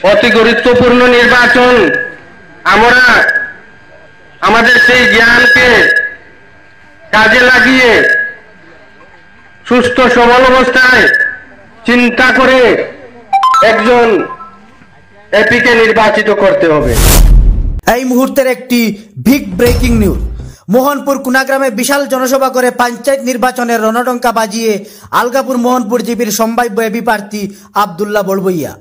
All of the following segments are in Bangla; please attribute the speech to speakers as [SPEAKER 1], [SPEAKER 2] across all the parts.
[SPEAKER 1] অতি গুরুত্বপূর্ণ নির্বাচন। আমরা আমাদের সেই জ্ঞানকে কাজে লাগিয়ে সুস্থ সবল অবস্থায় চিন্তা করে একজন এপিকে নির্বাচিত করতে হবে।
[SPEAKER 2] এই মুহূর্তের একটি বিগ ব্রেকিং নিউজ। মোহনপুর কুনাগ্রামে বিশাল জনসভা করে পঞ্চায়েত নির্বাচনের রণডঙ্কা বাজিয়ে আলগাপুর মোহনপুর জিপির সম্ভাব্য এপি প্রার্থী আব্দুল্লাহ বড়বইয়া।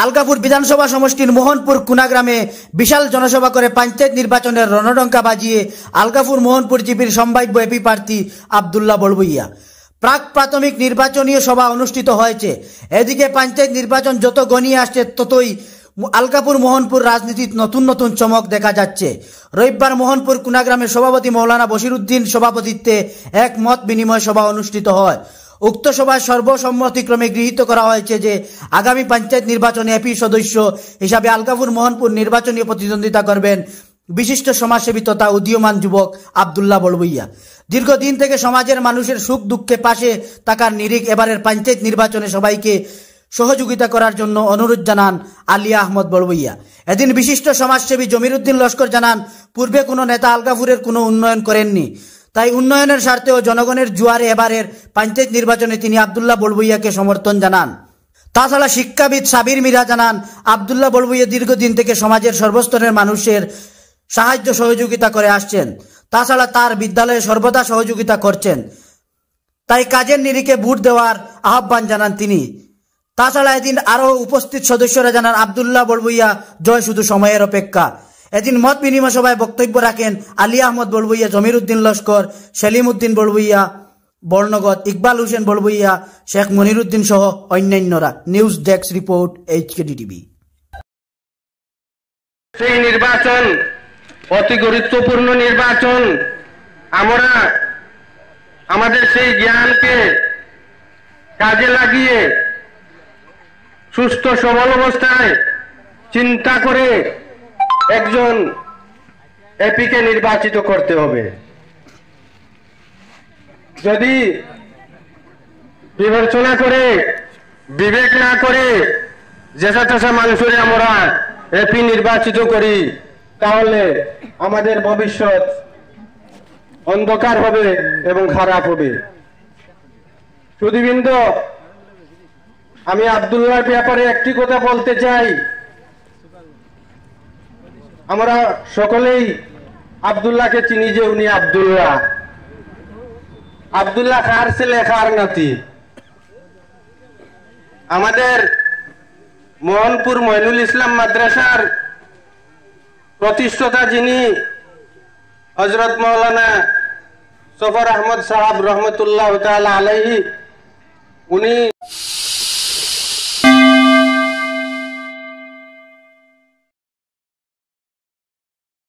[SPEAKER 2] আলগাপুর বিধানসভা সমষ্টির মোহনপুর কুনাগ্রামে বিশাল জনসভা করে পঞ্চায়েত নির্বাচনের রণডঙ্কা বাজিয়ে আলগাপুর মোহনপুর জিপির সম্ভাব্য এপি প্রার্থী আব্দুল্লাহ বড়বইয়া। প্রাক প্রাথমিক নির্বাচনীয় সভা অনুষ্ঠিত হয়েছে। এদিকে পঞ্চায়েত নির্বাচন যত গনিয়ে আসছে ততই আলগাপুর মোহনপুর রাজনীতির নতুন নতুন চমক দেখা যাচ্ছে। রবিবার মোহনপুর কুনাগ্রামের সভাপতি মৌলানা বশিরউদ্দিন সভাপতিত্বে এক মত বিনিময় সভা অনুষ্ঠিত হয়। উক্ত সভায় সর্বসম্মতিক্রমে গৃহীত করা হয়েছে যে আগামী পঞ্চায়েত নির্বাচনে এপি সদস্য হিসাবে আলগাপুর মোহনপুর নির্বাচনী প্রতিদ্বন্দ্বিতা করবেন বিশিষ্ট সমাজসেবী তথা উদীয়মান যুবক আব্দুল্লাহ বড়বইয়া। দীর্ঘদিন থেকে সমাজের মানুষের সুখ দুঃখে পাশে থাকার নিরিখ এবারের পঞ্চায়েত নির্বাচনে সবাইকে সহযোগিতা করার জন্য অনুরোধ জানান আলিয়া আহমদ বড়বইয়া। এদিন বিশিষ্ট সমাজসেবী জমিরউদ্দিন লস্কর জানান, পূর্বে কোনো নেতা আলগাপুরের কোনো উন্নয়ন করেননি, তাই উন্নয়নের স্বার্থে ও জনগণের জোয়ারে এবারের পঞ্চায়েত নির্বাচনে তিনি আব্দুল্লাহ বড়বইয়াকে সমর্থন জানান। তাছাড়া শিক্ষাবিদ সাবির মিরা জানান, আব্দুল্লাহ বড়বইয়া দীর্ঘদিন থেকে সমাজের সর্বস্তরের মানুষের সাহায্য সহযোগিতা করে আসছেন। তাছাড়া তার বিদ্যালয়ে সর্বদা সহযোগিতা করছেন, তাই কাজের নিরিখে ভোট দেওয়ার আহ্বান জানান তিনি। তাছাড়া এদিন আরও উপস্থিত সদস্যরা জানান, আব্দুল্লাহ বড়বইয়া জয় শুধু সময়ের অপেক্ষা। এদিন মত বিনিময় সভায় বক্তব্য রাখেন আলিয়া আহমদ বড়বইয়া, জমিরউদ্দিন লস্কর, সেলিম উদ্দিন বড়বইয়া বর্ণগত, ইকবাল হোসেন বড়বইয়া, শেখ মনিরুদ্দিন সহ অন্যান্যরা। News desk report, এইচকেডি TV.
[SPEAKER 1] সেই নির্বাচন অতি গুরুত্বপূর্ণ নির্বাচন। আমরা আমাদের সেই জ্ঞানকে কাজে লাগিয়ে সুস্থ সবল অবস্থায় চিন্তা করে একজন এপিকে নির্বাচিত করতে হবে। যদি বিবেচনা করে বিবেক না করে যেসা তেসা মানুষের আমরা এপি নির্বাচিত করি, তাহলে আমাদের ভবিষ্যৎ অন্ধকার হবে এবং খারাপ হবে। সুধীবৃন্দ, আমি আব্দুল্লাহর ব্যাপারে একটি কথা বলতে চাই। আমরা সকলেই আব্দুল্লাহকে চিনি যে উনি আব্দুল্লাহ। আব্দুল্লাহ খার ছেলে, খার নাতি। আমাদের মোহনপুর মইনুল ইসলাম মাদ্রাসার প্রতিষ্ঠাতা যিনি হযরত মাওলানা সফর আহমদ সাহাব রহমতুল্লাহ তাআলা আলাইহি, উনি